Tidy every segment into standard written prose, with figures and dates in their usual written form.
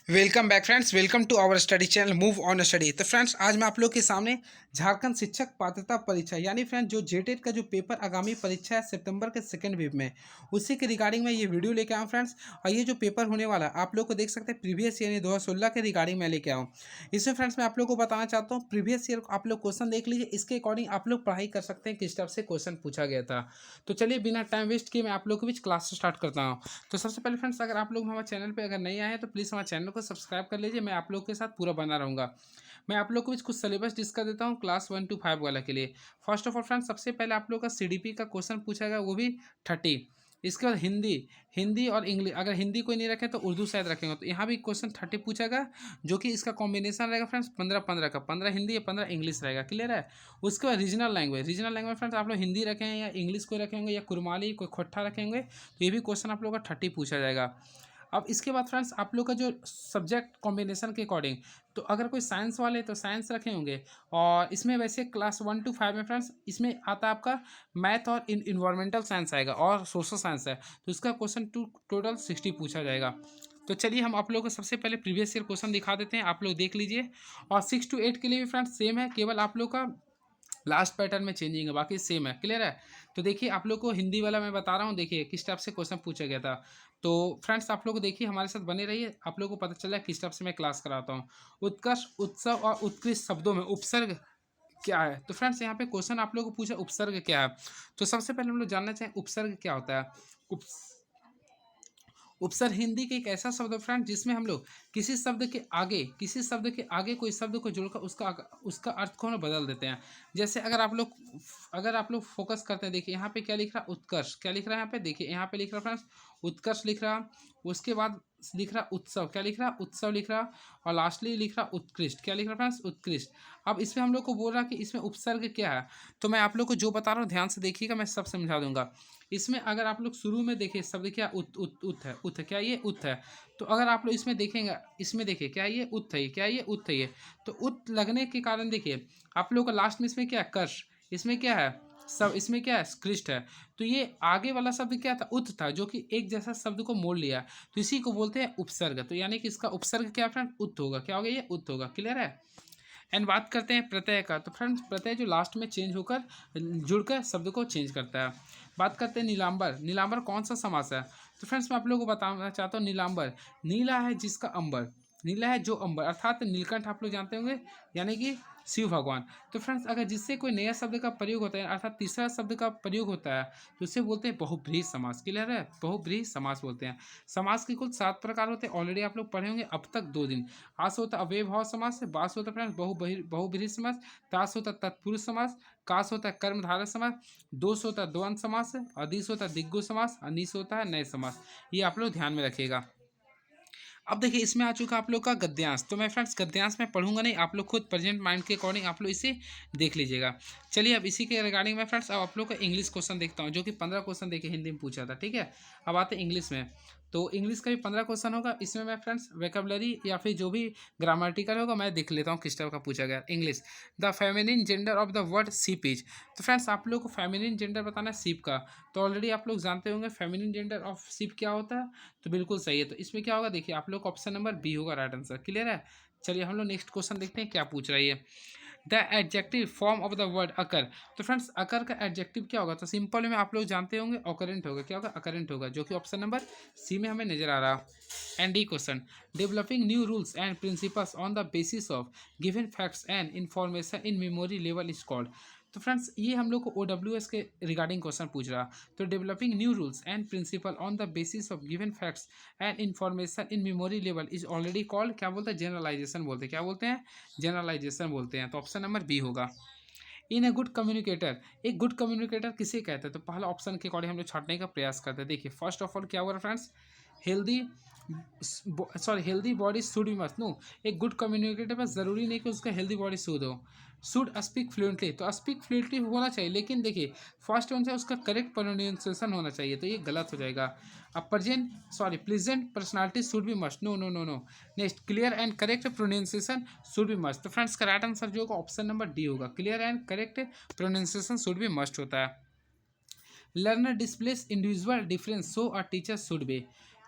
Welcome back friends, welcome to our study channel move on study. तो friends, आज मैं आप लोग के सामने झारखंड शिक्षक पात्रता परीक्षा यानी फ्रेंड्स जो जेटेट का जो पेपर आगामी परीक्षा है सितंबर के सेकंड वेव में, उसी के रिगार्डिंग मैं ये वीडियो लेके आऊँ फ्रेंड्स। और ये जो पेपर होने वाला है आप लोग को देख सकते हैं प्रीवियस ईयर यानी 2016 के रिगार्डिंग मैं लेके आऊँ। इसमें फ्रेंड्स मैं आप लोग को बताना चाहता हूँ, प्रीवियस ईयर आप लोग क्वेश्चन देख लीजिए, इसके अकॉर्डिंग आप लोग पढ़ाई कर सकते हैं किस टाइप से क्वेश्चन पूछा गया था। तो चलिए बिना टाइम वेस्ट किए मैं आप लोग के बीच क्लास स्टार्ट करता हूँ। तो सबसे पहले फ्रेंड्स, अगर आप लोग हमारे चैनल पे अगर नहीं आए हैं तो प्लीज़ हमारे चैनल को सब्सक्राइब कर लीजिए। मैं आप लोग के साथ पूरा बना रहूँगा। मैं आप लोग को कुछ सिलेबस डिस्कस देता हूँ क्लास 1 to 5 वाला के लिए। फर्स्ट ऑफ ऑल फ्रेंड्स, सबसे पहले आप लोग का सीडीपी का क्वेश्चन पूछा गया, वो भी 30। इसके बाद हिंदी, हिंदी और इंग्लिश, अगर हिंदी कोई नहीं रखे तो उर्दू शायद रखेंगे, तो यहाँ भी क्वेश्चन 30 पूछा गया, जो कि इसका कॉम्बिनेशन रहेगा फ्रेंड्स 15-15 का, 15 हिंदी या 15 इंग्लिश रहेगा। क्लियर है। उसके बाद रीजनल लैंग्वेज फ्रेंड्स आप लोग हिंदी रखें या इंग्लिश कोई रखेंगे या कुरमाली कोई खोट्ठा रखेंगे, तो ये भी क्वेश्चन आप लोग का 30 पूछा जाएगा। अब इसके बाद फ्रेंड्स आप लोग का जो सब्जेक्ट कॉम्बिनेशन के अकॉर्डिंग, तो अगर कोई साइंस वाले तो साइंस रखे होंगे। और इसमें वैसे क्लास 1 to 5 में फ्रेंड्स इसमें आता है आपका मैथ और इन्वायरमेंटल साइंस आएगा और सोशल साइंस है, तो इसका क्वेश्चन टोटल 60 पूछा जाएगा। तो चलिए हम आप लोगों को सबसे पहले प्रीवियस ईयर क्वेश्चन दिखा देते हैं, आप लोग देख लीजिए। और 6 to 8 के लिए भी फ्रेंड्स सेम है, केवल आप लोग का लास्ट पैटर्न में चेंजिंग है, बाकी सेम है। क्लियर है। तो देखिए आप लोग को हिंदी वाला मैं बता रहा हूँ, देखिए किस टाइप से क्वेश्चन पूछा गया था। तो फ्रेंड्स आप लोग को देखिए, हमारे साथ बने रहिए, आप लोग को पता चला किस टाइप से मैं क्लास कराता हूँ। उत्कर्ष, उत्सव और उत्कृष्ट शब्दों में उपसर्ग क्या है। तो फ्रेंड्स यहाँ पे क्वेश्चन आप लोग को पूछा उपसर्ग क्या है। तो सबसे पहले हम लोग जानना चाहें उपसर्ग क्या होता है। उपसर्ग हिंदी के एक ऐसा शब्द है फ्रेंड, जिसमें हम लोग किसी शब्द के आगे कोई शब्द को जोड़कर उसका उसका अर्थ को हम बदल देते हैं। जैसे अगर आप लोग फोकस करते हैं, देखिए यहाँ पे क्या लिख रहा है, उत्कर्ष। क्या लिख रहा है यहाँ पे, देखिए यहाँ पे लिख रहा है फ्रेंड्स उत्कर्ष लिख रहा। उसके बाद लिख रहा उत्सव, क्या लिख रहा उत्सव लिख रहा। और लास्टली लिख रहा उत्कृष्ट, क्या लिख रहा फ्रेंड्स उत्कृष्ट। अब इसमें हम लोग को बोल रहा कि इसमें उपसर्ग क्या है। तो मैं आप लोग को जो बता रहा हूँ ध्यान से देखिएगा, मैं सब समझा दूंगा। इसमें अगर आप लोग शुरू में देखें शब्द क्या उत है, उत है, क्या ये उत है। तो अगर आप लोग इसमें देखेंगे, इसमें देखिए क्या ये उत है, क्या ये उत है ये। तो उत लगने के कारण देखिए आप लोग का लास्ट में इसमें क्या है कर्ष, इसमें क्या है सब, इसमें क्या है कृष्ट है। तो ये आगे वाला शब्द क्या था, उत था, जो कि एक जैसा शब्द को मोड़ लिया, तो इसी को बोलते हैं उपसर्ग। तो यानी कि इसका उपसर्ग क्या फ्रेंड उत होगा, क्या होगा ये उत होगा। क्लियर है। एंड बात करते हैं प्रत्यय का। तो फ्रेंड्स प्रत्यय जो लास्ट में चेंज होकर जुड़कर शब्द को चेंज करता है। बात करते हैं नीलांबर। नीलांबर कौन सा समास है। तो फ्रेंड्स मैं आप लोगों को बताना चाहता हूँ, नीलांबर नीला है जिसका अंबर, नीला है जो अंबर, अर्थात नीलकंठ आप लोग जानते होंगे, यानी कि शिव भगवान। तो फ्रेंड्स अगर जिससे कोई नया शब्द का प्रयोग होता है, अर्थात तीसरा शब्द का प्रयोग होता है, तो उसे बोलते हैं बहुब्रीहि समास। क्लियर है। बहुब्रीहि समास बोलते हैं। समास के कुल 7 प्रकार होते हैं, ऑलरेडी आप लोग पढ़े होंगे अब तक 2 दिन। आस होता अव्ययभाव समास, बास होता फ्रेंड्स बहुब्रीहि समास, तास होता तत्पुरुष समास, कास होता है कर्मधारय समास, दोष होता है द्वंद्व समास, अदिश होता है दिग्गज समास, अनिश होता है नए समास। ये आप लोग ध्यान में रखिएगा। अब देखिए इसमें आ चुका आप लोग का गद्यांश। तो मैं फ्रेंड्स गद्यांश में पढ़ूंगा नहीं, आप लोग खुद प्रेजेंट माइंड के अकॉर्डिंग आप लोग इसे देख लीजिएगा। चलिए अब इसी के रिगार्डिंग मैं फ्रेंड्स अब आप लोग का इंग्लिश क्वेश्चन देखता हूँ, जो कि 15 क्वेश्चन देखिए हिंदी में पूछा था। ठीक है। अब आते हैं इंग्लिश में। तो इंग्लिश का भी 15 क्वेश्चन होगा। इसमें मैं फ्रेंड्स वेकेबलरी या फिर जो भी ग्रामेटिकल होगा मैं देख लेता हूँ किस टाइप का पूछा गया। English, the feminine gender of the word सीप इज। तो फ्रेंड्स आप लोग को फेमिनिन जेंडर बताना है सीप का। तो ऑलरेडी आप लोग जानते होंगे फेमिनिन जेंडर ऑफ सीप क्या होता है। तो बिल्कुल सही है। तो इसमें क्या होगा, देखिए आप लोग का ऑप्शन नंबर बी होगा राइट आंसर। क्लियर है। चलिए हम लोग नेक्स्ट क्वेश्चन देखते हैं क्या पूछ रहा है ये। The adjective form of the word occur. तो फ्रेंड्स अकर का एडजेक्टिव क्या होगा, तो सिंपल में आप लोग जानते होंगे ऑकरेंट होगा। क्या होगा, अकरेंट होगा, जो कि ऑप्शन नंबर सी में हमें नजर आ रहा। And D question, developing new rules and principles on the basis of given facts and information in memory level is called. तो फ्रेंड्स ये हम लोग को OWS के रिगार्डिंग क्वेश्चन पूछ रहा। तो developing new rules and principal on the basis of given facts and information in memory level is already called, क्या बोलते हैं, जनरलाइजेशन बोलते हैं। क्या बोलते हैं, जनरलाइजेशन बोलते हैं। तो ऑप्शन नंबर बी होगा। इन ए गुड कम्युनिकेटर, एक गुड कम्युनिकेटर किसे कहते हैं। तो पहला ऑप्शन के अकॉर्डिंग हम लोग छाटने का प्रयास करते हैं। देखिए फर्स्ट ऑफ ऑल क्या हुआ friends, healthy healthy body should be must no. एक गुड कम्युनिकेटर पर जरूरी नहीं कि उसका हेल्दी बॉडी शुड हो। शुड स्पीक फ्लुएंटली, तो स्पीक फ्लुएंटली होना चाहिए, लेकिन देखिए फर्स्ट वन से उसका करेक्ट प्रोनाउंसिएशन होना चाहिए, तो ये गलत हो जाएगा। अब present personality should be must, no no no no. Next clear and correct pronunciation should be must. तो फ्रेंड्स का राइट आंसर जो होगा ऑप्शन नंबर डी होगा। Clear and correct pronunciation should be must होता है। Learner displace individual difference so a teacher should be.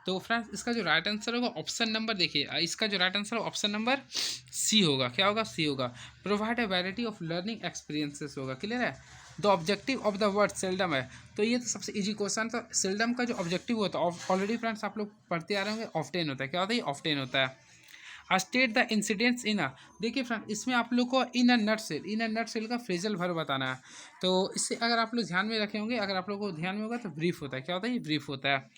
तो friends इसका जो राइट आंसर होगा ऑप्शन नंबर देखिए, इसका जो right answer option number C होगा। क्या होगा? सी होगा। Provide a variety of learning experiences होगा। क्लियर है? The objective of the word seldom है, तो ये तो सबसे इजी क्वेश्चन था। सेल्डम का जो ऑब्जेक्टिव होता है ऑलरेडी फ्रेंड्स आप लोग पढ़ते आ रहे होंगे, ऑफ्टेन होता है। क्या होता है? ऑफ्टेन होता है। स्टेट द इंसिडेंट्स इन अ, देखिए फ्रेंड इसमें आप लोग को इन अ नटसेल, इन अ नटसेल का फ्रेजल वर्ब बताना है। तो इससे अगर आप लोग ध्यान में रखे होंगे, अगर आप लोग को ध्यान में होगा तो ब्रीफ होता है। क्या होता है? ये ब्रीफ होता है।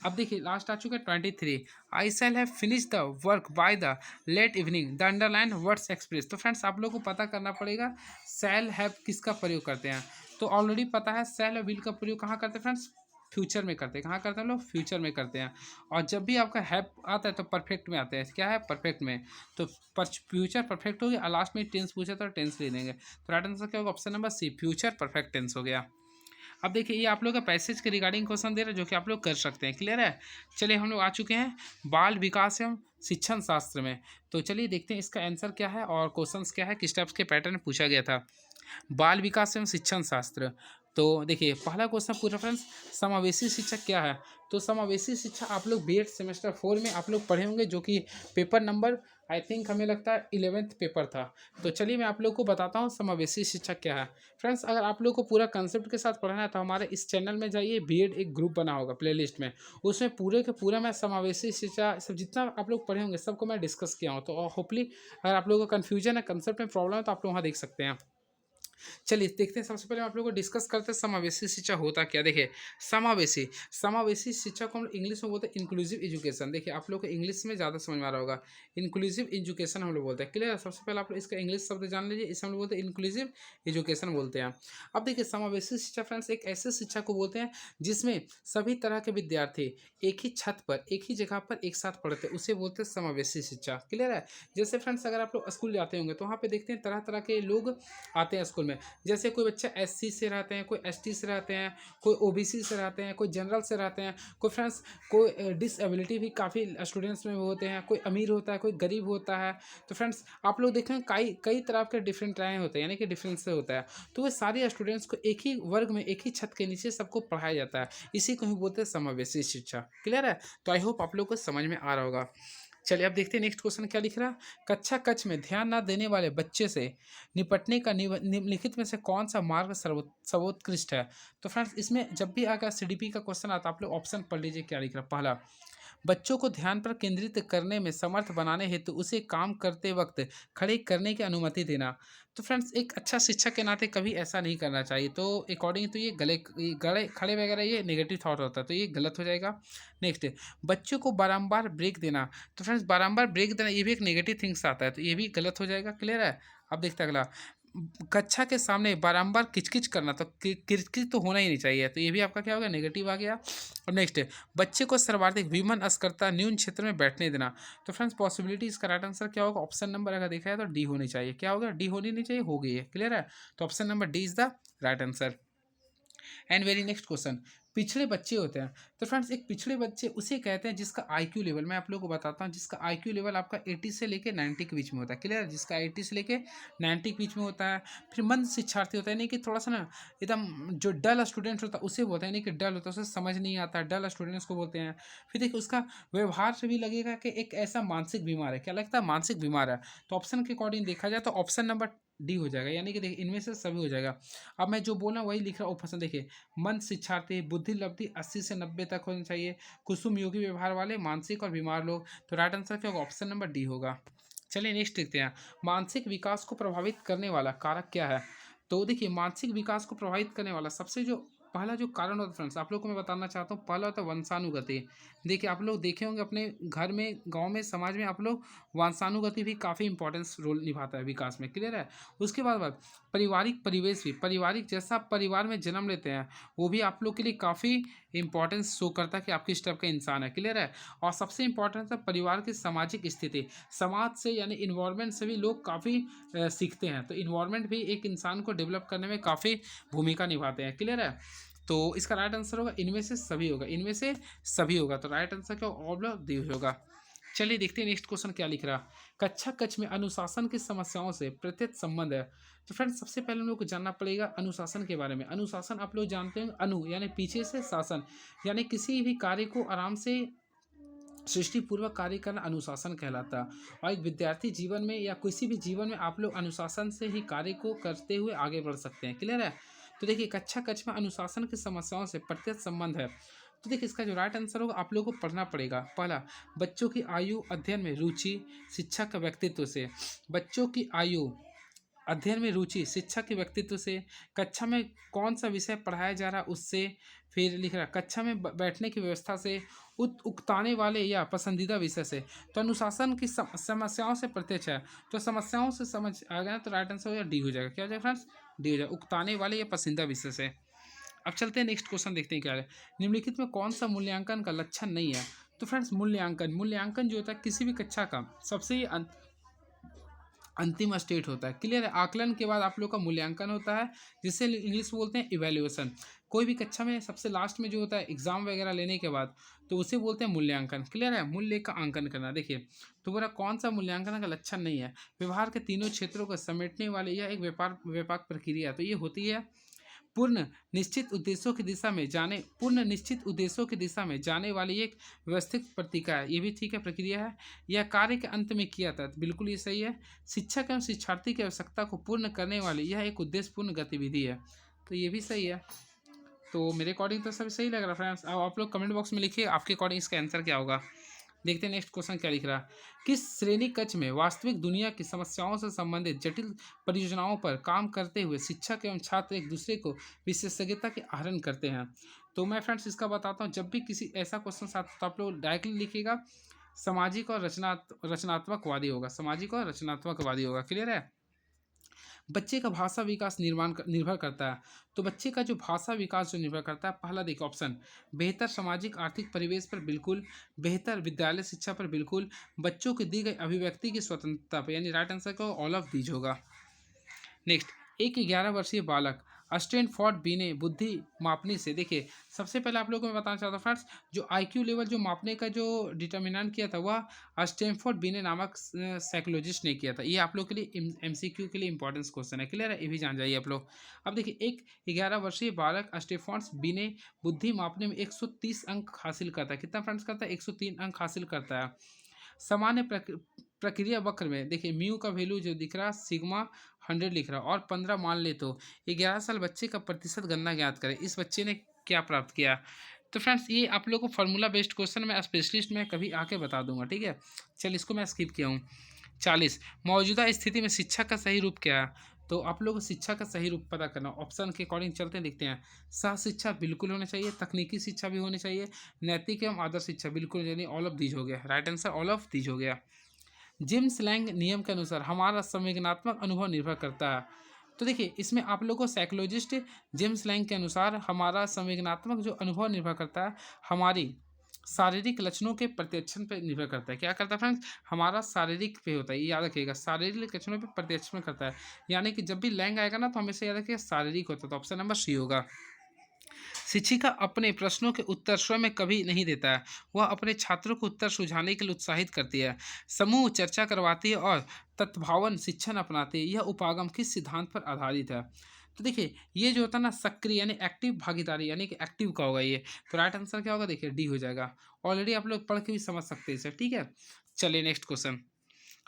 अब देखिए लास्ट आ चुका है 23। I shall have finish the work by the late evening the underline words express. तो फ्रेंड्स आप लोग को पता करना पड़ेगा शैल हैव किसका प्रयोग करते हैं। तो ऑलरेडी पता है शैल और विल का प्रयोग कहाँ करते हैं फ्रेंड्स? फ्यूचर में करते हैं। कहाँ करते हैं लोग? फ्यूचर में करते हैं। और जब भी आपका हैव आता है तो परफेक्ट में आता है। क्या है? परफेक्ट में। तो फ्यूचर परफेक्ट हो गया और लास्ट में टेंस पूछा तो टेंस ले लेंगे। तो राइट आंसर क्या होगा? Option number C, future perfect tense हो गया। अब देखिए ये आप लोग का पैसेज के रिगार्डिंग क्वेश्चन दे रहे हैं जो कि आप लोग कर सकते हैं। क्लियर है? चलिए हम लोग आ चुके हैं बाल विकास एवं शिक्षण शास्त्र में। तो चलिए देखते हैं इसका आंसर क्या है और क्वेश्चंस क्या है, किस टाइप्स के पैटर्न में पूछा गया था। बाल विकास एवं शिक्षण शास्त्र। तो देखिए पहला क्वेश्चन पूछा फ्रेंड्स, समावेशी शिक्षा क्या है? तो समावेशी शिक्षा आप लोग बीएड सेमेस्टर 4 में आप लोग पढ़े होंगे, जो कि पेपर नंबर आई थिंक हमें लगता है 11th पेपर था। तो चलिए मैं आप लोग को बताता हूँ समावेशी शिक्षा क्या है। फ्रेंड्स अगर आप लोग को पूरा कंसेप्ट के साथ पढ़ना है तो हमारे इस चैनल में जाइए, बीएड एक ग्रुप बना होगा प्लेलिस्ट में, उसमें पूरे के पूरा मैं समावेशी शिक्षा सब जितना आप लोग पढ़े होंगे सबको मैं डिस्कस किया हूँ। तो होपली अगर आप लोगों को कन्फ्यूजन है, कंसेप्ट में प्रॉब्लम है, तो आप लोग वहाँ देख सकते हैं। चलिए देखते हैं, सबसे पहले आप लोगों को डिस्कस करते हैं समावेशी शिक्षा होता क्या। देखिए समावेशी समावेशी शिक्षा को हम इंग्लिश में बोलते हैं इंक्लूसिव एजुकेशन। देखिए आप लोग को इंग्लिश में ज़्यादा समझ में आ रहा होगा, इंक्लूसिव एजुकेशन हम लोग बोलते हैं। क्लियर है? सबसे पहले आप लोग इसका इंग्लिश शब्द जान लीजिए, इसे हम लोग बोलते हैं इंक्लूसिव एजुकेशन बोलते हैं। अब देखिए समावेशी शिक्षा फ्रेंड्स एक ऐसे शिक्षा को बोलते हैं जिसमें सभी तरह के विद्यार्थी एक ही छत पर एक ही जगह पर एक साथ पढ़ते हैं, उसे बोलते हैं समावेशी शिक्षा। क्लियर है? जैसे फ्रेंड्स अगर आप लोग स्कूल जाते होंगे तो वहाँ पे देखते हैं तरह तरह के लोग आते हैं स्कूल में। जैसे कोई बच्चा एससी से रहते हैं, कोई एसटी से रहते हैं, कोई ओबीसी से रहते हैं, कोई जनरल से रहते हैं, कोई फ्रेंड्स कोई डिसएबिलिटी भी काफ़ी स्टूडेंट्स में होते हैं, कोई अमीर होता है, कोई गरीब होता है। तो फ्रेंड्स आप लोग देखें कई कई तरह के डिफरेंट राय होते हैं, यानी कि डिफरेंस से होता है। तो वो सारे स्टूडेंट्स को एक ही वर्ग में एक ही छत के नीचे सबको पढ़ाया जाता है, इसी को ही बोलते हैं समावेशी शिक्षा। क्लियर है? तो आई होप आप लोग को समझ में आ रहा होगा। चलिए अब देखते हैं नेक्स्ट क्वेश्चन क्या लिख रहा है। कक्षा कक्ष में ध्यान न देने वाले बच्चे से निपटने का निम्नलिखित में से कौन सा मार्ग सर्वोत्कृष्ट है? तो फ्रेंड्स इसमें जब भी अगर सीडीपी का क्वेश्चन आता है आप लोग ऑप्शन पढ़ लीजिए क्या लिख रहा है। पहला, बच्चों को ध्यान पर केंद्रित करने में समर्थ बनाने हेतु उसे काम करते वक्त खड़े करने की अनुमति देना। तो फ्रेंड्स एक अच्छा शिक्षक के नाते कभी ऐसा नहीं करना चाहिए। तो अकॉर्डिंग तो ये गले खड़े वगैरह ये नेगेटिव थॉट होता है, तो ये गलत हो जाएगा। नेक्स्ट, बच्चों को बारंबार ब्रेक देना। तो फ्रेंड्स बारंबार ब्रेक देना ये भी एक नेगेटिव थिंग्स आता है, तो ये भी गलत हो जाएगा। क्लियर है? अब देखते हैं अगला, कक्षा के सामने बारंबार किचकिच करना, तो किचकिच तो होना ही नहीं चाहिए, तो ये भी आपका क्या होगा? नेगेटिव आ गया। और नेक्स्ट है, बच्चे को सर्वाधिक विमन अस्करता न्यून क्षेत्र में बैठने देना। तो फ्रेंड्स पॉसिबिलिटी इसका राइट आंसर क्या होगा? ऑप्शन नंबर अगर देखा है तो डी होनी चाहिए। क्या होगा? डी होनी नहीं चाहिए, हो गई है। क्लियर है? तो option number D is the right answer. And very next question, पिछड़े बच्चे होते हैं। तो फ्रेंड्स एक पिछड़े बच्चे उसे कहते हैं जिसका आईक्यू लेवल, मैं आप लोगों को बताता हूँ, जिसका आईक्यू लेवल आपका 80 से लेके 90 के बीच में होता है। क्लियर है? जिसका 80 से लेके 90 के बीच में होता है। फिर मंद शिक्षार्थी होता है, यानी कि थोड़ा सा ना एकदम जो डल स्टूडेंट होता है उसे बोलते हैं, यानी कि डल होता है, उसे समझ नहीं आता, डल स्टूडेंट्स को बोलते हैं। फिर देखिए उसका व्यवहार से भी लगेगा कि एक ऐसा मानसिक बीमार है। क्या लगता है? मानसिक बीमार है। तो ऑप्शन के अकॉर्डिंग देखा जाए तो ऑप्शन नंबर डी हो जाएगा, यानी कि देखिए इनमें से सभी हो जाएगा। अब मैं जो बोला वही लिख रहा हूँ ऑप्शन। देखिए मंद शिक्षार्थी, बुद्धि लब्धि 80 से 90 तक होनी चाहिए, कुसुम योगी व्यवहार वाले, मानसिक और बीमार लोग। तो राइट आंसर क्या होगा? ऑप्शन नंबर डी होगा। चलिए नेक्स्ट देखते हैं, मानसिक विकास को प्रभावित करने वाला कारक क्या है? तो देखिए मानसिक विकास को प्रभावित करने वाला सबसे जो पहला जो कारण होता है फ्रेंड्स, आप लोग को मैं बताना चाहता हूँ, पहला होता है वंशानुगति। देखिए आप लोग देखे होंगे अपने घर में, गांव में, समाज में आप लोग, वंशानुगति भी काफ़ी इंपॉर्टेंस रोल निभाता है विकास में। क्लियर है? उसके बाद पारिवारिक परिवेश भी, पारिवारिक जैसा आप परिवार में जन्म लेते हैं वो भी आप लोग के लिए काफ़ी इंपॉर्टेंस शो करता है कि आप किस टाइप का इंसान है। क्लियर है? और सबसे इंपॉर्टेंट है परिवार की सामाजिक स्थिति, समाज से यानी इन्वायरमेंट से भी लोग काफ़ी सीखते हैं। तो इन्वायरमेंट भी एक इंसान को डेवलप करने में काफ़ी भूमिका निभाते हैं। क्लियर है? तो इसका राइट आंसर होगा इनमें से सभी होगा, इनमें से सभी होगा। तो राइट आंसर क्या होगा? चलिए देखते हैं नेक्स्ट क्वेश्चन क्या लिख रहा। कक्षा कक्ष में अनुशासन की समस्याओं से प्रत्यक्ष संबंध है। तो फ्रेंड्स सबसे पहले हम लोग को जानना पड़ेगा अनुशासन के बारे में। अनुशासन आप लोग जानते हैं, अनु यानी पीछे से, शासन यानी किसी भी कार्य को आराम से सृष्टिपूर्वक कार्य करना अनुशासन कहलाता है। और एक विद्यार्थी जीवन में या किसी भी जीवन में आप लोग अनुशासन से ही कार्य को करते हुए आगे बढ़ सकते हैं। क्लियर है? तो देखिए कक्षा कक्ष में अनुशासन की समस्याओं से प्रत्यक्ष संबंध है। तो देखिए इसका जो राइट आंसर होगा आप लोगों को पढ़ना पड़ेगा। पहला, बच्चों की आयु अध्ययन में रुचि शिक्षक का व्यक्तित्व से। बच्चों की आयु अध्ययन में रुचि शिक्षक के व्यक्तित्व से। कक्षा में कौन सा विषय पढ़ाया जा रहा उससे। फिर लिख रहा कक्षा में बैठने की व्यवस्था से। उकताने वाले या पसंदीदा विषय से। तो अनुशासन की समस्याओं से प्रत्यक्ष है। तो समस्याओं से समझ आ गया तो राइट आंसर हो जाएगा डी हो जाएगा। क्या हो जाएगा फ्रेंड्स? डी हो जाएगा, उकताने वाले या पसंदीदा विषय से। अब चलते हैं नेक्स्ट क्वेश्चन देखते हैं क्या है। निम्नलिखित में कौन सा मूल्यांकन का लक्षण नहीं है? तो फ्रेंड्स मूल्यांकन जो होता है किसी भी कक्षा का सबसे अंतिम स्टेट होता है। क्लियर है? आकलन के बाद आप लोग का मूल्यांकन होता है, जिसे इंग्लिश में बोलते हैं इवैल्यूएशन। कोई भी कक्षा में सबसे लास्ट में जो होता है एग्जाम वगैरह लेने के बाद, तो उसे बोलते हैं मूल्यांकन। क्लियर है? मूल्य का अंकन करना। देखिए तो बोला कौन सा मूल्यांकन का लक्षण नहीं है? व्यवहार के तीनों क्षेत्रों को समेटने वाले यह एक व्यापक प्रक्रिया। तो ये होती है पूर्ण निश्चित उद्देश्यों की दिशा में जाने वाली एक व्यवस्थित प्रक्रिया है। ये भी ठीक है, प्रक्रिया है। यह कार्य के अंत में किया था, बिल्कुल ये सही है। शिक्षक एवं शिक्षार्थी की आवश्यकता को पूर्ण करने वाली यह एक उद्देश्यपूर्ण गतिविधि है। तो ये भी सही है। तो मेरे अकॉर्डिंग तो सब सही लग रहा है फ्रेंड्स। अब आप लोग कमेंट बॉक्स में लिखिए आपके अकॉर्डिंग इसका आंसर क्या होगा। देखते हैं नेक्स्ट क्वेश्चन क्या लिख रहा है। किस श्रेणी कक्ष में वास्तविक दुनिया की समस्याओं से संबंधित जटिल परियोजनाओं पर काम करते हुए शिक्षक एवं छात्र एक दूसरे को विशेषज्ञता के आहरण करते हैं? तो मैं फ्रेंड्स इसका बताता हूँ। जब भी किसी ऐसा क्वेश्चन आता है तो आप लोग डायरेक्टली लिखिएगा सामाजिक और रचनात्मकवादी होगा। सामाजिक और रचनात्मकवादी होगा। क्लियर है? बच्चे का भाषा विकास निर्भर करता है। तो बच्चे का जो भाषा विकास जो निर्भर करता है, पहला देखो ऑप्शन, बेहतर सामाजिक आर्थिक परिवेश पर बिल्कुल, बेहतर विद्यालय शिक्षा पर बिल्कुल, बच्चों की दी गई अभिव्यक्ति की स्वतंत्रता पर। यानी राइट आंसर को ऑल ऑफ दीज होगा। नेक्स्ट, एक 11 वर्षीय बालक स्टैनफोर्ड बीने बुद्धि मापने से। देखिए सबसे पहले आप लोगों को मैं बताना चाहता हूँ फ्रेंड्स, जो आईक्यू लेवल जो मापने का जो डिटर्मिनेंट किया था वह स्टैनफोर्ड बीने नामक साइकोलॉजिस्ट ने किया था। ये आप लोग के लिए एमसीक्यू के लिए इंपॉर्टेंस क्वेश्चन है। क्लियर है? ये भी जान जाइए आप लोग। अब देखिए एक 11 वर्षीय बालक स्टैनफोर्ड बीने बुद्धि मापने में 130 अंक हासिल करता है। कितना फ्रेंड्स करता है? 103 अंक हासिल करता है। सामान्य प्रक्रिया वक्र में देखिए म्यू का वैल्यू जो दिख रहा है सिग्मा 100 लिख रहा है और 15 मान ले तो 11 साल बच्चे का प्रतिशत गणना ज्ञात करें। इस बच्चे ने क्या प्राप्त किया? तो फ्रेंड्स ये आप लोगों को फार्मूला बेस्ड क्वेश्चन में स्पेशलिस्ट में कभी आके बता दूंगा। ठीक है, चल इसको मैं स्किप किया हूँ। 40, मौजूदा स्थिति में शिक्षा का सही रूप क्या है? तो आप लोग को शिक्षा का सही रूप पता करना। ऑप्शन के अकॉर्डिंग चलते हैं, देखते हैं। सह शिक्षा बिल्कुल होनी चाहिए, तकनीकी शिक्षा भी होनी चाहिए, नैतिक एवं आदर्श शिक्षा बिल्कुल, यानी ऑल ऑफ दीज हो गया। Right answer all of these हो गया। जिम्स लैंग नियम के अनुसार हमारा संवेदनात्मक अनुभव निर्भर करता है। तो देखिए इसमें आप लोगों को साइकोलॉजिस्ट जेम्स लैंग के अनुसार हमारा संवेदनात्मक जो अनुभव निर्भर करता है हमारी शारीरिक लक्षणों के प्रत्यक्षण पर निर्भर करता है। क्या करता है फ्रेंड्स? हमारा शारीरिक पे होता है, ये याद रखिएगा, शारीरिक लक्षणों पे प्रत्यक्षण करता है। यानी कि जब भी लैंग आएगा ना तो हमेशा याद रखिएगा शारीरिक होता है। तो ऑप्शन नंबर सी होगा। शिक्षिका अपने प्रश्नों के उत्तर स्वयं में कभी नहीं देता है, वह अपने छात्रों को उत्तर सुझाने के लिए उत्साहित करती है, समूह चर्चा करवाती है और तत्भावन शिक्षण अपनाती है। यह उपागम किस सिद्धांत पर आधारित है? तो देखिए ये जो होता है ना सक्रिय यानी एक्टिव भागीदारी, यानी कि एक्टिव का होगा ये। तो राइट आंसर क्या होगा? देखिए डी हो जाएगा। ऑलरेडी आप लोग पढ़ के भी समझ सकते हैं इसे। ठीक है, चलिए नेक्स्ट क्वेश्चन।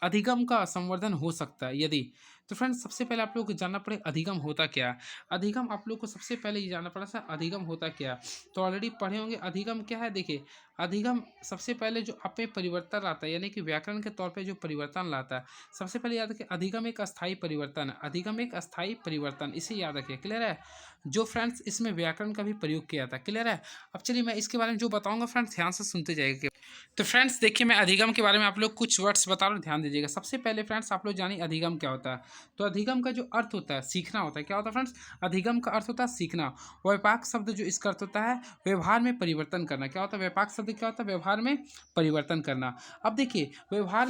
अधिगम का संवर्धन हो सकता है यदि। तो फ्रेंड्स सबसे पहले आप लोग को जानना पड़ेगा अधिगम होता क्या है। अधिगम आप लोग को सबसे पहले ये जानना पड़ा सर अधिगम होता क्या है। तो ऑलरेडी पढ़े होंगे अधिगम क्या है। देखिए अधिगम सबसे पहले जो आप में परिवर्तन लाता है, यानी कि व्याकरण के तौर पे जो परिवर्तन लाता है। सबसे पहले याद रखिए अधिगम एक अस्थायी परिवर्तन है। अधिगम एक अस्थायी परिवर्तन, इसे याद रखिए। क्लियर है? जो फ्रेंड्स इसमें व्याकरण का भी प्रयोग किया था। क्लियर है? अब चलिए मैं इसके बारे में जो बताऊंगा फ्रेंड्स ध्यान से सुनते जाइएगा। तो फ्रेंड्स देखिए मैं अधिगम के बारे में आप लोग कुछ वर्ड्स बता रहा हूँ, ध्यान दीजिएगा। सबसे पहले फ्रेंड्स आप लोग जानिए अधिगम क्या होता है। तो अधिगम का जो अर्थ होता है सीखना होता है। क्या होता है फ्रेंड्स? अधिगम का अर्थ होता है सीखना। व्यापक शब्द जो इसका अर्थ होता है व्यवहार में परिवर्तन करना। क्या होता है व्यापक शब्द? क्या होता है? व्यवहार में परिवर्तन करना। अब देखिए व्यवहार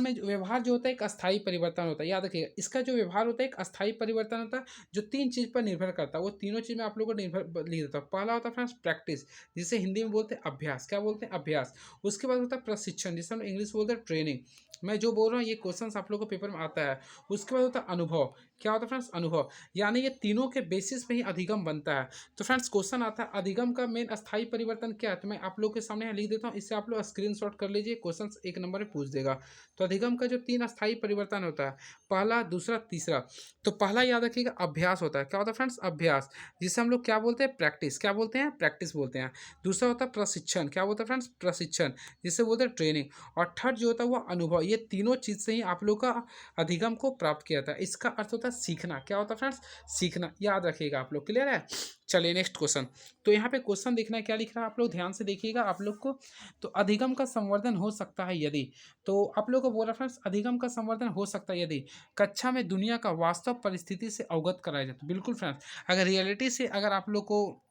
जो होता है एक अस्थायी परिवर्तन होता है। याद रखिएगा इसका जो व्यवहार होता है एक अस्थायी परिवर्तन होता है जो 3 चीज़ पर निर्भर करता है। वो तीनों चीज़ में आप लोग को निर्भर लिख देता हूँ। पहला होता है फ्रेंड्स प्रैक्टिस, जिसे हिंदी में बोलते हैं अभ्यास। क्या बोलते हैं? अभ्यास। उसके बाद होता है प्रशिक्षण, जिसे हम इंग्लिश बोलते हैं ट्रेनिंग। मैं जो बोल रहा हूँ ये क्वेश्चंस आप लोगों को पेपर में आता है। उसके बाद होता है अनुभव। क्या होता है फ्रेंड्स? अनुभव। यानी ये तीनों के बेसिस पे ही अधिगम बनता है। तो फ्रेंड्स क्वेश्चन आता है अधिगम का मेन अस्थायी परिवर्तन क्या है, तो मैं आप लोग के सामने यहाँ लिख देता हूँ, इससे आप लोग स्क्रीनशॉट कर लीजिए, क्वेश्चन एक नंबर में पूछ देगा। तो अधिगम का जो तीन अस्थायी परिवर्तन होता है, पहला, दूसरा, तीसरा। तो पहला याद रखिएगा अभ्यास होता है। क्या होता है फ्रेंड्स? अभ्यास, जिसे हम लोग क्या बोलते हैं? प्रैक्टिस। क्या बोलते हैं? प्रैक्टिस बोलते हैं। दूसरा होता है प्रशिक्षण। क्या बोलते हैं फ्रेंड्स? प्रशिक्षण, जिसे बोलते हैं ट्रेनिंग। और थर्ड जो होता है वो अनुभव। ये तीनों चीज़ से ही आप लोग का अधिगम को प्राप्त किया था। इसका अर्थ होता है सीखना। क्या होता है फ्रेंड्स? सीखना। याद रखिएगा आप लोग। क्लियर है? चलिए नेक्स्ट क्वेश्चन। तो यहाँ पे क्वेश्चन देखना है क्या लिख रहा है, आप लोग ध्यान से देखिएगा आप लोग को। तो अधिगम का संवर्धन हो सकता है यदि, तो आप लोग को बोल रहा फ्रेंड्स अधिगम का संवर्धन हो सकता है यदि कक्षा में दुनिया का वास्तव परिस्थिति से अवगत कराया जाए। तो बिल्कुल फ्रेंड्स, अगर रियलिटी से अगर आप लोग को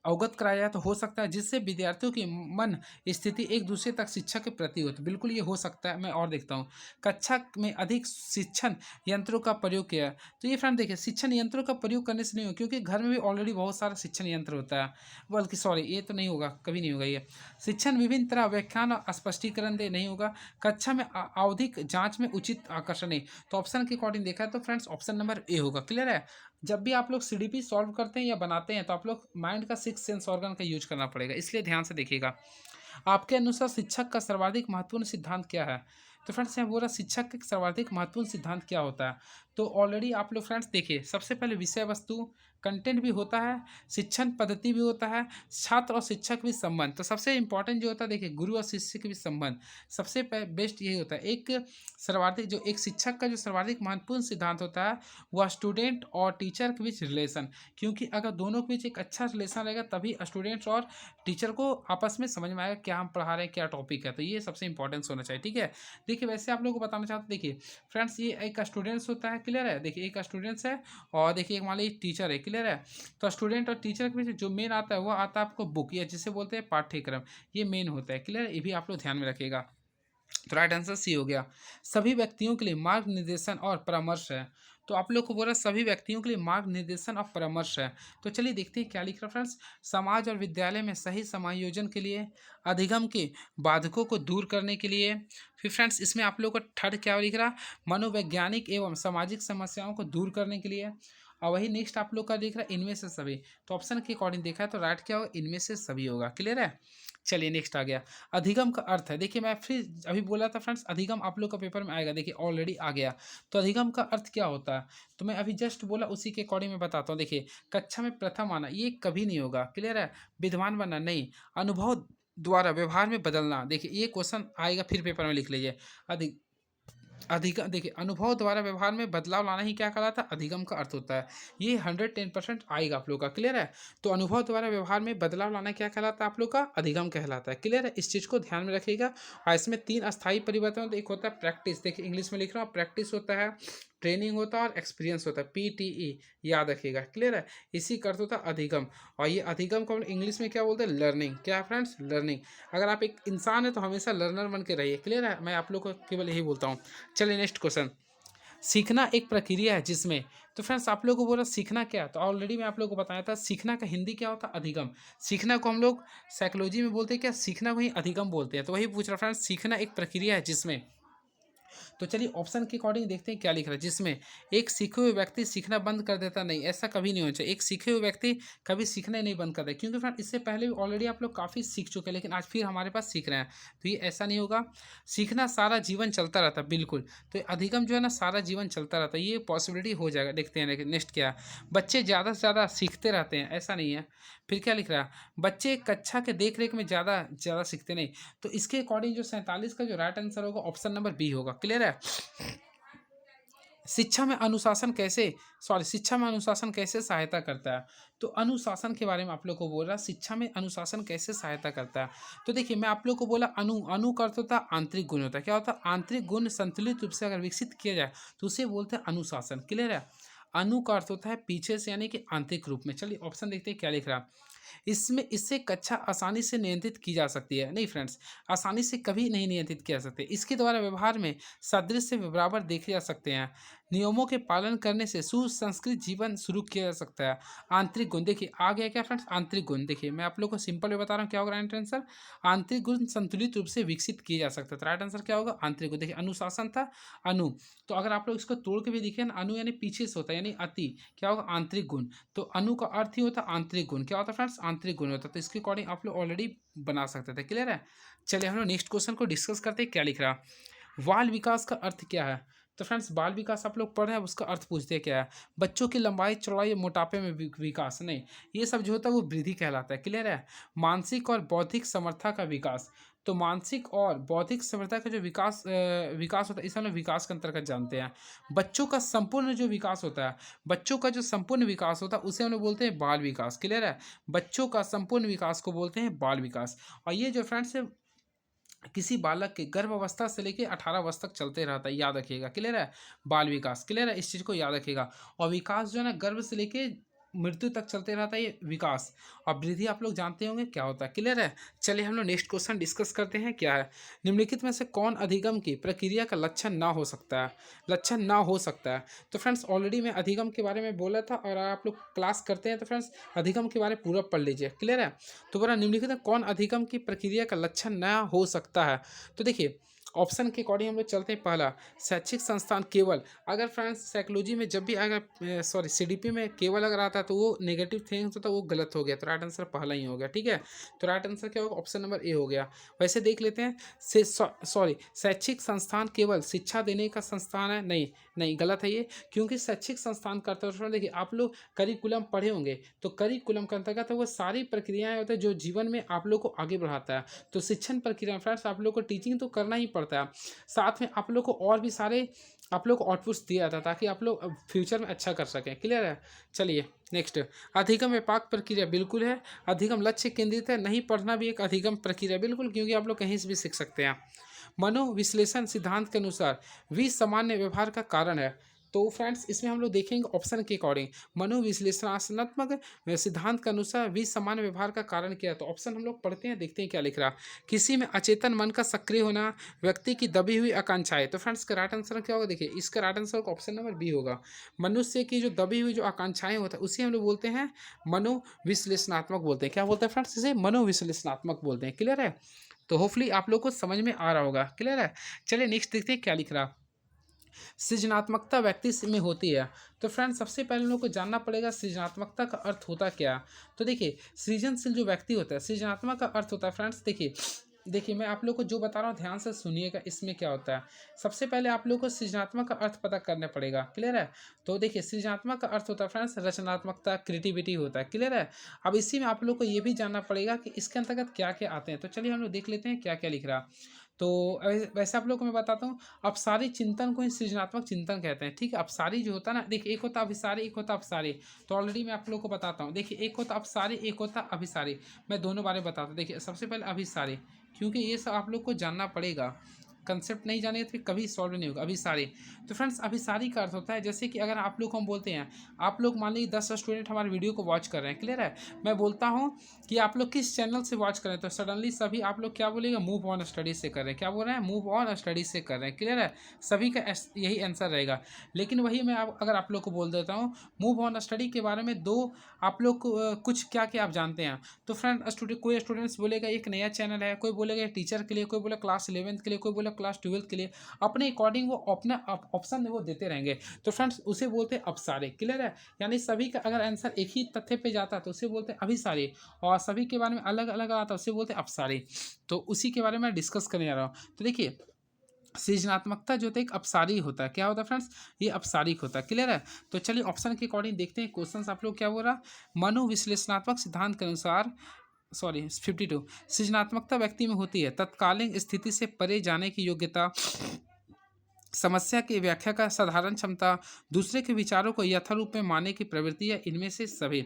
अवगत कराया जाए तो हो सकता है, जिससे विद्यार्थियों की मन स्थिति एक दूसरे तक शिक्षा के प्रति हो। तो बिल्कुल ये हो सकता है। मैं और देखता हूँ, कक्षा में अधिक शिक्षण यंत्रों का प्रयोग किया। तो ये फ्रेंड देखिए, शिक्षण यंत्रों का प्रयोग करने से नहीं हो, क्योंकि घर में भी ऑलरेडी बहुत सारा शिक्षण यंत्र होता है। बल्कि सॉरी, ये तो नहीं होगा, कभी नहीं होगा ये। शिक्षण विभिन्न तरह व्याख्यान और स्पष्टीकरण दे, नहीं होगा। कक्षा में आवधिक जांच में उचित आकर्षण नहीं। तो ऑप्शन के अकॉर्डिंग देखा है तो फ्रेंड्स ऑप्शन नंबर ए होगा। क्लियर है? जब भी आप लोग सीडीपी सॉल्व करते हैं या बनाते हैं तो आप लोग माइंड का सिक्स सेंस ऑर्गन का यूज करना पड़ेगा, इसलिए ध्यान से देखिएगा। आपके अनुसार शिक्षक का सर्वाधिक महत्वपूर्ण सिद्धांत क्या है? तो फ्रेंड्स यहाँ बोला शिक्षक का सर्वाधिक महत्वपूर्ण सिद्धांत क्या होता है। तो ऑलरेडी आप लोग फ्रेंड्स देखिए, सबसे पहले विषय वस्तु कंटेंट भी होता है, शिक्षण पद्धति भी होता है, छात्र और शिक्षक भी संबंध। तो सबसे इंपॉर्टेंट जो होता है देखिए, गुरु और शिष्य के भी संबंध सबसे बेस्ट यही होता है। एक सर्वाधिक जो एक शिक्षक का जो सर्वाधिक महत्वपूर्ण सिद्धांत होता है वह स्टूडेंट और टीचर के बीच रिलेशन, क्योंकि अगर दोनों के बीच एक अच्छा रिलेशन रहेगा तभी स्टूडेंट्स और टीचर को आपस में समझ में आएगा क्या हम पढ़ा रहे हैं, क्या टॉपिक है। तो ये सबसे इंपॉर्टेंस होना चाहिए। ठीक है? देखिए वैसे आप लोगों को बताना चाहते देखिए फ्रेंड्स, ये एक स्टूडेंट्स होता है। क्लियर है? देखिए एक स्टूडेंट्स है और देखिए एक मान लीजिए टीचर है। क्लियर है? तो स्टूडेंट और टीचर के बीच जो मेन आता है वो आता है आपको बुक, या जिसे बोलते हैं पाठ्यक्रम, ये मेन होता है। क्लियर है? ये भी आप लोग ध्यान में रखिएगा। तो राइट आंसर सी हो गया। सभी व्यक्तियों के लिए मार्ग निर्देशन और परामर्श है। तो आप लोग को बोला सभी व्यक्तियों के लिए मार्ग निर्देशन और परामर्श है। तो चलिए देखते हैं क्या लिख रहा है फ्रेंड्स। समाज और विद्यालय में सही समायोजन के लिए, अधिगम के बाधकों को दूर करने के लिए। फिर फ्रेंड्स इसमें आप लोग को थर्ड क्या लिख रहा, मनोवैज्ञानिक एवं सामाजिक समस्याओं को दूर करने के लिए। और वही नेक्स्ट आप लोग का देख रहा है इनमें से सभी। तो ऑप्शन के अकॉर्डिंग देखा है तो राइट क्या होगा, इनमें से सभी होगा। क्लियर है? चलिए नेक्स्ट आ गया, अधिगम का अर्थ है। देखिए मैं फिर अभी बोला था फ्रेंड्स अधिगम आप लोग का पेपर में आएगा, देखिए ऑलरेडी आ गया। तो अधिगम का अर्थ क्या होता है, तो मैं अभी जस्ट बोला उसी के अकॉर्डिंग मैं बताता हूँ। देखिए कक्षा में प्रथम आना ये कभी नहीं होगा। क्लियर है? विद्वान बनना नहीं। अनुभव द्वारा व्यवहार में बदलना, देखिए ये क्वेश्चन आएगा फिर पेपर में लिख लीजिए। अधिक अधिगम देखिए, अनुभव द्वारा व्यवहार में बदलाव लाना ही क्या कहलाता है, अधिगम का अर्थ होता है। ये 110% आएगा आप लोग का। क्लियर है? तो अनुभव द्वारा व्यवहार में बदलाव लाना क्या कहलाता है आप लोग का, अधिगम कहलाता है। क्लियर है? इस चीज़ को ध्यान में रखिएगा। और इसमें तीन अस्थायी परिवर्तन होते हैं। एक होता है प्रैक्टिस, देखिए इंग्लिश में लिख रहा हूँ, प्रैक्टिस होता है, ट्रेनिंग होता है और एक्सपीरियंस होता है, PTE। याद रखिएगा। क्लियर है? इसी का अर्थ होता है अधिगम। और ये अधिगम को इंग्लिश में क्या बोलते हैं, लर्निंग। क्या है फ्रेंड्स? लर्निंग। अगर आप एक इंसान है तो हमेशा लर्नर बन के रहिए। क्लियर है? मैं आप लोग को केवल यही बोलता हूँ। चलिए नेक्स्ट क्वेश्चन। सीखना एक प्रक्रिया है जिसमें, तो फ्रेंड्स आप लोगों को बोला सीखना क्या है, तो ऑलरेडी मैं आप लोगों को बताया था सीखना का हिंदी क्या होता है, अधिगम। सीखना को हम लोग साइकोलॉजी में बोलते हैं क्या, सीखना को ही अधिगम बोलते हैं। तो वही पूछ रहा फ्रेंड्स, सीखना एक प्रक्रिया है जिसमें। तो चलिए ऑप्शन के अकॉर्डिंग देखते हैं क्या लिख रहा है, जिसमें एक सीखे हुए व्यक्ति सीखना बंद कर देता नहीं, ऐसा कभी नहीं होना चाहिए। एक सीखे हुए व्यक्ति कभी सीखना ही नहीं बंद करता, क्योंकि फ्रेंड इससे पहले भी ऑलरेडी आप लोग काफ़ी सीख चुके हैं, लेकिन आज फिर हमारे पास सीख रहे हैं। तो ये ऐसा नहीं होगा। सीखना सारा जीवन चलता रहता है, बिल्कुल। तो अधिगम जो है ना सारा जीवन चलता रहता है, ये पॉसिबिलिटी हो जाएगा। देखते हैं लेकिन नेक्स्ट क्या है, बच्चे ज़्यादा से ज़्यादा सीखते रहते हैं, ऐसा नहीं है। फिर क्या लिख रहा है, बच्चे कक्षा के देख रेख में ज़्यादा सीखते नहीं। तो इसके अकॉर्डिंग जो 47 का जो राइट आंसर होगा ऑप्शन नंबर बी होगा। क्लियर है? शिक्षा में अनुशासन कैसे सहायता करता है। तो अनुशासन के बारे में आप लोग को बोल रहा, शिक्षा में अनुशासन कैसे सहायता करता है। तो देखिए मैं आप लोग को बोला अनु का अर्थ होता है आंतरिक गुण होता है। क्या होता है, आंतरिक गुण संतुलित रूप से अगर विकसित किया जाए तो उसे बोलते हैं अनुशासन। क्लियर है? अनु का अर्थ होता है पीछे से, यानी कि आंतरिक रूप में। चलिए ऑप्शन देखते हैं क्या लिख रहा है, इसमें इससे कक्षा आसानी से नियंत्रित की जा सकती है। नहीं फ्रेंड्स, आसानी से कभी नहीं नियंत्रित किया जा सकते। इसके द्वारा व्यवहार में सादृश्य बराबर देखे जा सकते हैं। नियमों के पालन करने से सुसंस्कृत जीवन शुरू किया जा सकता है। आंतरिक गुण देखिए आ गया क्या फ्रेंड्स, आंतरिक गुण देखिए मैं आप लोग को सिंपल में बता रहा हूँ क्या होगा राइट आंसर। आंतरिक गुण संतुलित रूप से विकसित किए जा सकते हैं, तो राइट आंसर क्या होगा आंतरिक गुण। देखिए अनुशासन था अनु, तो अगर आप लोग इसको तोड़ के भी देखें ना, अनु यानी पीछे से होता है यानी अति, क्या होगा आंतरिक गुण। तो अनु का अर्थ ही होता है आंतरिक गुण, क्या होता है फ्रेंड्स आंतरिक गुण होता है। तो इसके अकॉर्डिंग आप लोग ऑलरेडी बना सकते थे, क्लियर है। चलिए हम लोग नेक्स्ट क्वेश्चन को डिस्कस करते हैं, क्या लिख रहा बाल विकास का अर्थ क्या है। तो फ्रेंड्स बाल विकास आप लोग पढ़ रहे हैं, उसका अर्थ पूछते हैं क्या है। बच्चों की लंबाई चौड़ाई मोटापे में विकास नहीं, ये सब जो होता है वो वृद्धि कहलाता है, क्लियर है। मानसिक और बौद्धिक समर्था का विकास, तो मानसिक और बौद्धिक समर्था का जो विकास होता है इसे हम लोग विकास के अंतर्गत जानते हैं। बच्चों का संपूर्ण जो विकास होता है, बच्चों का जो संपूर्ण विकास होता है उसे हम लोग बोलते हैं बाल विकास, क्लियर है। बच्चों का संपूर्ण विकास को बोलते हैं बाल विकास। और ये जो फ्रेंड्स किसी बालक के गर्भ अवस्था से लेकर 18 वर्ष तक चलते रहता है, याद रखिएगा, क्लियर है। बाल विकास, क्लियर है, इस चीज़ को याद रखिएगा। और विकास जो है ना गर्भ से लेके मृत्यु तक चलते रहता है ये विकास। और वृद्धि आप लोग जानते होंगे क्या होता है, क्लियर है। चलिए हम लोग नेक्स्ट क्वेश्चन डिस्कस करते हैं, क्या है। निम्नलिखित में से कौन अधिगम की प्रक्रिया का लक्षण ना हो सकता है, लक्षण ना हो सकता है। तो फ्रेंड्स ऑलरेडी मैं अधिगम के बारे में बोला था, और आप लोग क्लास करते हैं तो फ्रेंड्स अधिगम के बारे में पूरा पढ़ लीजिए, क्लियर है। तो बोला निम्नलिखित में कौन अधिगम की प्रक्रिया का लक्षण न हो सकता है। तो देखिए ऑप्शन के अकॉर्डिंग हम लोग चलते हैं। पहला शैक्षिक संस्थान केवल, अगर फ्रेंड्स साइकोलॉजी में जब भी अगर सॉरी सीडीपी में केवल अगर आता है तो वो नेगेटिव थिंग्स होता है, वो गलत हो गया, तो राइट आंसर पहला ही हो गया, ठीक है। तो राइट आंसर क्या होगा, ऑप्शन नंबर ए हो गया। वैसे देख लेते हैं सॉरी शैक्षिक संस्थान केवल शिक्षा देने का संस्थान है, नहीं नहीं गलत है ये, क्योंकि शैक्षिक संस्थान करते हैं देखिए आप लोग करिकुलम पढ़े होंगे, तो करिकुलम के अंतर्गत वो सारी प्रक्रियाएं होती है जो जीवन में आप लोग को आगे बढ़ाता है। तो शिक्षण प्रक्रिया फ्रेंड्स आप लोग को टीचिंग तो करना ही पड़ता है, साथ में आप लोग को और भी सारे आप लोग को आउटपुट्स दिया जाता है ताकि आप लोग फ्यूचर में अच्छा कर सकें, क्लियर है। चलिए नेक्स्ट, अधिगम व्यापक प्रक्रिया बिल्कुल है। अधिगम लक्ष्य केंद्रित है, नहीं पढ़ना भी एक अधिगम प्रक्रिया बिल्कुल, क्योंकि आप लोग कहीं से भी सीख सकते हैं। मनोविश्लेषण सिद्धांत के अनुसार सामान्य व्यवहार का कारण है। तो फ्रेंड्स इसमें हम लोग देखेंगे ऑप्शन के अकॉर्डिंग, मनोविश्लेषणात्मक सिद्धांत के अनुसार सामान्य व्यवहार का कारण क्या है। तो ऑप्शन हम लोग पढ़ते हैं, देखते हैं क्या लिख रहा। किसी में अचेतन मन का सक्रिय होना, व्यक्ति की दबी हुई आकांक्षाएं। तो फ्रेंड्स का राइट आंसर क्या होगा, देखिए इसका right answer option number B होगा। मनुष्य की जो दबी हुई जो आकांक्षाएं होता है उसे हम लोग बोलते हैं मनोविश्लेषणात्मक बोलते हैं। क्या बोलते हैं फ्रेंड्स, इसे मनोविश्लेषणात्मक बोलते हैं, क्लियर है। तो होपफुली आप लोग को समझ में आ रहा होगा, क्लियर है। चलिए नेक्स्ट देखते हैं क्या लिख रहा। सृजनात्मकता व्यक्ति में होती है। तो फ्रेंड्स सबसे पहले हम लोग को जानना पड़ेगा सृजनात्मकता का अर्थ होता क्या। तो देखिए सृजनशील जो व्यक्ति होता है, सृजनात्मक का अर्थ होता है फ्रेंड्स, देखिए मैं आप लोग को जो बता रहा हूँ ध्यान से सुनिएगा, इसमें क्या होता है। सबसे पहले आप लोग को सृजनात्मक का अर्थ पता करना पड़ेगा, क्लियर है। तो देखिए सृजनात्मक का अर्थ होता है फ्रेंड्स रचनात्मकता, क्रिएटिविटी होता है, क्लियर है। अब इसी में आप लोग को ये भी जानना पड़ेगा कि इसके अंतर्गत क्या क्या आते हैं। तो चलिए हम लोग देख लेते हैं क्या क्या लिख रहा। तो वैसे आप लोग को मैं बताता हूँ, अपसारी चिंतन को ही सृजनात्मक चिंतन कहते हैं, ठीक है। अपसारी जो होता है ना, देखिए एक होता अभिसारी, एक होता अपसारी। तो ऑलरेडी मैं आप लोग को बताता हूँ, देखिए एक होता अपसारी, एक होता अभिसारी। मैं दोनों बारे में बताता हूँ। देखिए सबसे पहले अभिसारी, क्योंकि ये सब आप लोग को जानना पड़ेगा, कंसेप्ट नहीं जाने तो कभी सॉल्व नहीं होगा। अभिसारी, तो फ्रेंड्स अभिसारी का अर्थ होता है जैसे कि अगर आप लोग को हम बोलते हैं, आप लोग मान लीजिए 10 स्टूडेंट हमारे वीडियो को वॉच कर रहे हैं, क्लियर है। मैं बोलता हूँ कि आप लोग किस चैनल से वॉच कर रहे हैं, तो सडनली सभी आप लोग क्या बोलेगा, मूव ऑन स्टडी से कर रहे हैं। क्या बोल रहे हैं, मूव ऑन स्टडी से कर रहे हैं, क्लियर है। सभी का यही आंसर रहेगा। लेकिन वही मैं अगर आप लोग को बोल देता हूँ मूव ऑन स्टडी के बारे में दो आप लोग को कुछ क्या क्या आप जानते हैं, तो फ्रेंड कोई स्टूडेंट्स बोलेगा एक नया चैनल है, कोई बोलेगा टीचर के लिए, कोई बोला क्लास 11th के लिए, कोई बोला क्लास 12th के लिए, अपने अकॉर्डिंग वो अपना ऑप्शन वो देते रहेंगे। तो फ्रेंड्स उसे बोलते हैं अपसारे, क्लियर है। यानी सभी का अगर आंसर एक ही तथ्य पे जाता है तो उसे बोलते हैं अभिसारी, और सभी के बारे में अलग अलग आता है उसे बोलते हैं अपसारी। तो उसी के बारे में डिस्कस करने जा रहा हूँ। तो देखिए सृजनात्मकता जो होता है एक अपसारी होता है, क्या होता है फ्रेंड्स, ये अपसारिक होता है, क्लियर है। तो चलिए ऑप्शन के अकॉर्डिंग देखते हैं क्वेश्चन आप लोग क्या बोल रहा। मनोविश्लेषणात्मक सिद्धांत के अनुसार 52 सृजनात्मकता व्यक्ति में होती है तत्कालीन स्थिति से परे जाने की योग्यता, समस्या की व्याख्या का साधारण क्षमता, दूसरे के विचारों को यथारूप में मानने की प्रवृत्ति, या इनमें से सभी।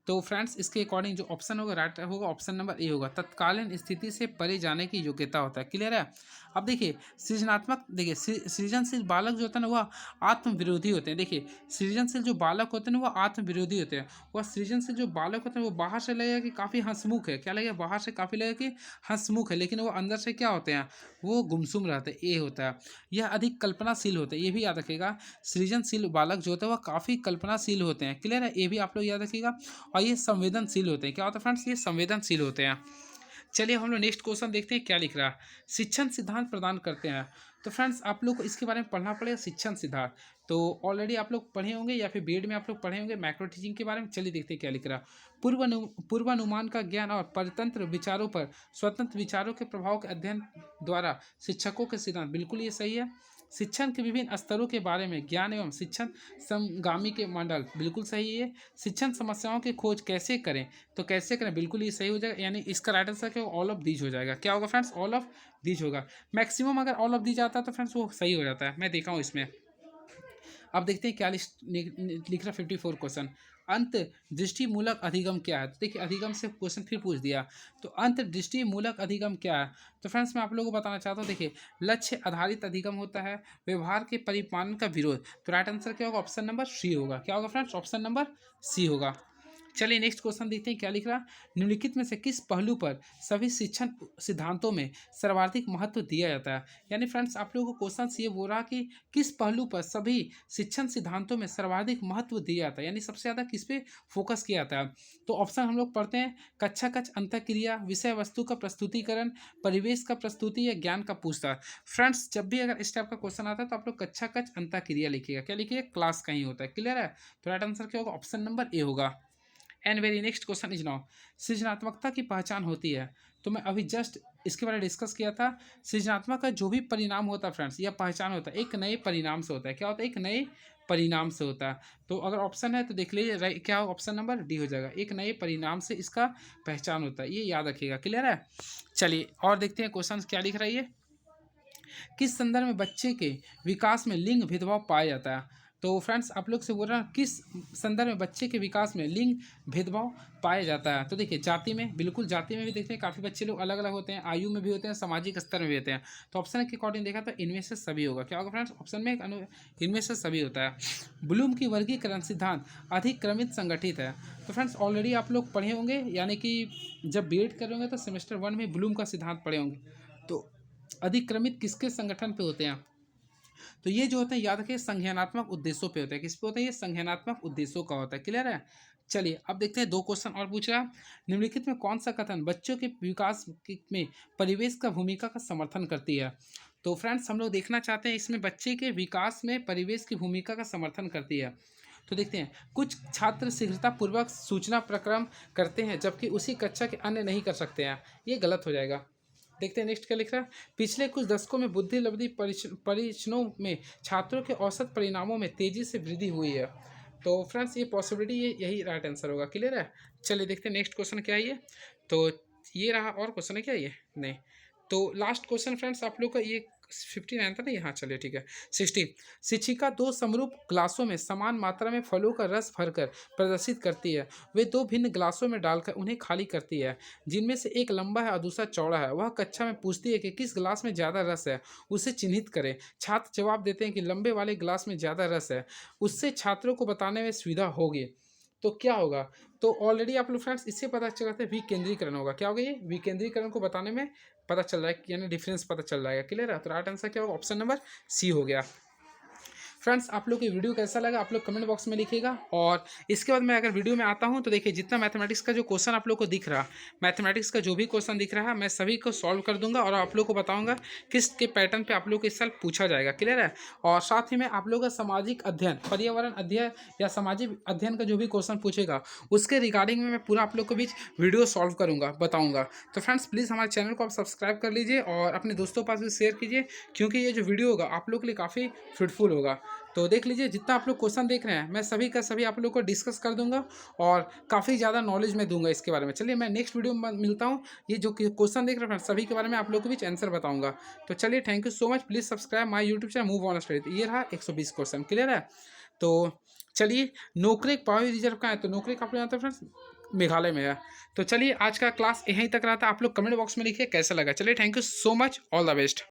तो फ्रेंड्स इसके अकॉर्डिंग जो ऑप्शन होगा राइट होगा ऑप्शन नंबर ए होगा, तत्कालीन स्थिति से परे जाने की योग्यता होता है। क्लियर है। अब देखिए सृजनात्मक, देखिए सृजनशील बालक जो होता है ना वह आत्म विरोधी होते हैं। देखिए सृजनशील जो बालक होते हैं ना वह आत्म विरोधी होते हैं। वह सृजनशील जो बालक होते हैं वो बाहर से लगेगा कि काफ़ी हंसमुख है, क्या लगेगा बाहर से काफ़ी लगेगा कि हंसमुख है, लेकिन वो अंदर से क्या होते हैं, वो गुमसुम रहते हैं, ये होता है। यह अधिक कल्पनाशील होते हैं, ये भी याद रखिएगा। सृजनशील बालक जो होते हैं वह काफ़ी कल्पनाशील होते हैं। क्लियर है, ये भी आप लोग याद रखिएगा। और ये संवेदनशील होते हैं। क्या होता है फ्रेंड्स, ये संवेदनशील होते हैं। चलिए हम लोग नेक्स्ट क्वेश्चन देखते हैं क्या लिख रहा है। शिक्षण सिद्धांत प्रदान करते हैं। तो फ्रेंड्स आप लोग को इसके बारे में पढ़ना पड़ेगा, शिक्षण सिद्धांत। तो ऑलरेडी आप लोग पढ़े होंगे या फिर बीएड में आप लोग पढ़े होंगे मैक्रो टीचिंग के बारे में। चलिए देखते हैं क्या लिख रहा है। पूर्वानुमान का ज्ञान और परतंत्र विचारों पर स्वतंत्र विचारों के प्रभाव के अध्ययन द्वारा शिक्षकों के सिद्धांत, बिल्कुल ये सही है। शिक्षण के विभिन्न स्तरों के बारे में ज्ञान एवं शिक्षण समगामी के मंडल, बिल्कुल सही है। शिक्षण समस्याओं की खोज कैसे करें, तो कैसे करें, बिल्कुल ये सही हो जाएगा। यानी इसका राइट आंसर क्या होगा, ऑल ऑफ दीज हो जाएगा। क्या होगा फ्रेंड्स, ऑल ऑफ दीज होगा। मैक्सिमम अगर ऑल ऑफ दीज आता है तो फ्रेंड्स वो सही हो जाता है, मैं देखा हूँ इसमें। अब देखते हैं क्या लिख रहा 54 क्वेश्चन। अंत दृष्टिमूलक अधिगम क्या है। तो देखिए अधिगम से क्वेश्चन फिर पूछ दिया। तो अंत दृष्टिमूलक अधिगम क्या है। तो फ्रेंड्स मैं आप लोगों को बताना चाहता हूँ, देखिए लक्ष्य आधारित अधिगम होता है, व्यवहार के परिपालन का विरोध। तो राइट आंसर क्या होगा, ऑप्शन नंबर सी होगा। क्या होगा फ्रेंड्स, ऑप्शन नंबर सी होगा। चलिए नेक्स्ट क्वेश्चन देखते हैं क्या लिख रहा। निम्नलिखित में से किस पहलू पर सभी शिक्षण सिद्धांतों में सर्वाधिक महत्व दिया जाता है। यानी फ्रेंड्स आप लोगों को क्वेश्चन ये बोल रहा कि किस पहलू पर सभी शिक्षण सिद्धांतों में सर्वाधिक महत्व दिया जाता है, यानी सबसे ज़्यादा किस पे फोकस किया जाता है। तो ऑप्शन हम लोग पढ़ते हैं, कक्षा कक्ष अंतःक्रिया, विषय वस्तु का प्रस्तुतिकरण, परिवेश का प्रस्तुति या ज्ञान का पूछताछ। फ्रेंड्स जब भी अगर इस टाइप का क्वेश्चन आता है तो आप लोग कक्षा कक्ष अंतःक्रिया लिखिएगा। क्या लिखिएगा, क्लास का ही होता है। क्लियर है। तो राइट आंसर क्या होगा, ऑप्शन नंबर ए होगा। And very next question is now, सृजनात्मकता की पहचान होती है। तो मैं अभी जस्ट इसके बारे में डिस्कस किया था। सृजनात्मक का जो भी परिणाम होता है फ्रेंड्स, यह पहचान होता है, एक नए परिणाम से होता है। क्या होता है, एक नए परिणाम से होता है। तो अगर ऑप्शन है तो देख लीजिए क्या होगा, ऑप्शन नंबर डी हो जाएगा। एक नए परिणाम से इसका पहचान होता है, ये याद रखिएगा। क्लियर है। चलिए और देखते हैं क्वेश्चन क्या लिख रहा है ये। किस संदर्भ में बच्चे के विकास में लिंग भेदभाव पाया जाता है। तो फ्रेंड्स आप लोग से बोल रहा हूँ किस संदर्भ में बच्चे के विकास में लिंग भेदभाव पाया जाता है। तो देखिए जाति में, बिल्कुल जाति में भी देखते हैं काफ़ी बच्चे लोग अलग अलग होते हैं, आयु में भी होते हैं, सामाजिक स्तर में भी होते हैं। तो ऑप्शन के अकॉर्डिंग देखा तो इनमें से सभी होगा। क्या होगा फ्रेंड्स, ऑप्शन में इनमें से सभी होता है। ब्लूम की वर्गीकरण सिद्धांत अधिक्रमित संगठित है। तो फ्रेंड्स ऑलरेडी आप लोग पढ़े होंगे, यानी कि जब बीएड करोगे तो सेमेस्टर 1 में ब्लूम का सिद्धांत पढ़े होंगे। तो अधिक्रमित किसके संगठन पे होते हैं, तो ये जो होता है याद रखिए संज्ञानात्मक उद्देश्यों पे होता है। किस पे होता है, ये संज्ञानात्मक उद्देश्यों का होता है। क्लियर है। चलिए अब देखते हैं दो क्वेश्चन और पूछ रहा। निम्नलिखित में कौन सा कथन बच्चों के विकास में परिवेश का भूमिका का समर्थन करती है। तो फ्रेंड्स हम लोग देखना चाहते हैं इसमें बच्चे के विकास में परिवेश की भूमिका का समर्थन करती है। तो देखते हैं, कुछ छात्र शीघ्रतापूर्वक सूचना प्रक्रम करते हैं जबकि उसी कक्षा के अन्य नहीं कर सकते हैं, ये गलत हो जाएगा। देखते हैं नेक्स्ट क्या लिख रहा है। पिछले कुछ दशकों में बुद्धि लब्धि परीक्षणों में छात्रों के औसत परिणामों में तेजी से वृद्धि हुई है। तो फ्रेंड्स ये पॉसिबिलिटी यही राइट आंसर होगा। क्लियर है। चलिए देखते हैं नेक्स्ट क्वेश्चन क्या है ये। तो ये रहा, और क्वेश्चन है क्या ये, नहीं। तो लास्ट क्वेश्चन फ्रेंड्स आप लोग का ये 59 था ना, हाँ चलिए ठीक है। 60, शिक्षिका दो समरूप ग्लासों में समान मात्रा में फलों का रस भरकर प्रदर्शित करती है। वे दो भिन्न ग्लासों में डालकर उन्हें खाली करती है, जिनमें से एक लंबा है और दूसरा चौड़ा है। वह कक्षा में पूछती है कि किस ग्लास में ज़्यादा रस है, उसे चिन्हित करें। छात्र जवाब देते हैं कि लंबे वाले ग्लास में ज़्यादा रस है। उससे छात्रों को बताने में सुविधा होगी। तो क्या होगा, तो ऑलरेडी आप लोग फ्रेंड्स इससे पता चल जाता है विकेंद्रीकरण होगा। क्या होगा ये, विकेंद्रीकरण को बताने में पता चल रहा है, यानी डिफरेंस पता चल रहा है। क्लियर है। तो राइट आंसर क्या होगा, ऑप्शन नंबर सी हो गया। फ्रेंड्स आप लोग की वीडियो कैसा लगा आप लोग कमेंट बॉक्स में लिखिएगा। और इसके बाद मैं अगर वीडियो में आता हूं तो देखिए जितना मैथमेटिक्स का जो क्वेश्चन आप लोग को दिख रहा, मैथमेटिक्स का जो भी क्वेश्चन दिख रहा है मैं सभी को सॉल्व कर दूंगा और आप लोग को बताऊंगा किस के पैटर्न पे आप लोग को इस साल पूछा जाएगा। क्लियर है। और साथ ही में आप लोग का सामाजिक अध्ययन, पर्यावरण अध्ययन या सामाजिक अध्ययन का जो भी क्वेश्चन पूछेगा उसके रिगार्डिंग में मैं पूरा आप लोग के बीच वीडियो सॉल्व करूँगा, बताऊँगा। तो फ्रेंड्स प्लीज़ हमारे चैनल को आप सब्सक्राइब कर लीजिए और अपने दोस्तों के पास भी शेयर कीजिए, क्योंकि ये जो वीडियो होगा आप लोग के लिए काफ़ी फ्रूटफुल होगा। तो देख लीजिए जितना आप लोग क्वेश्चन देख रहे हैं मैं सभी का सभी आप लोग को डिस्कस कर दूंगा और काफ़ी ज़्यादा नॉलेज मैं दूंगा इसके बारे में। चलिए मैं नेक्स्ट वीडियो में मिलता हूँ, ये जो क्वेश्चन देख रहे हैं सभी के बारे में आप लोग को भी आंसर बताऊंगा। तो चलिए thank you so much, please subscribe my YouTube channel move on study. ये रहा 120 क्वेश्चन। क्लियर है। तो चलिए, नोकरेक पहाड़ी रिजर्व कहाँ है? तो नोकरेक आप लोग जानते हैं फ्रेंड्स, मेघालय में है। तो चलिए, आज का क्लास यहीं तक रहा था। आप लोग कमेंट बॉक्स में लिखिए कैसा लगा। चलिए, thank you so much, all the best.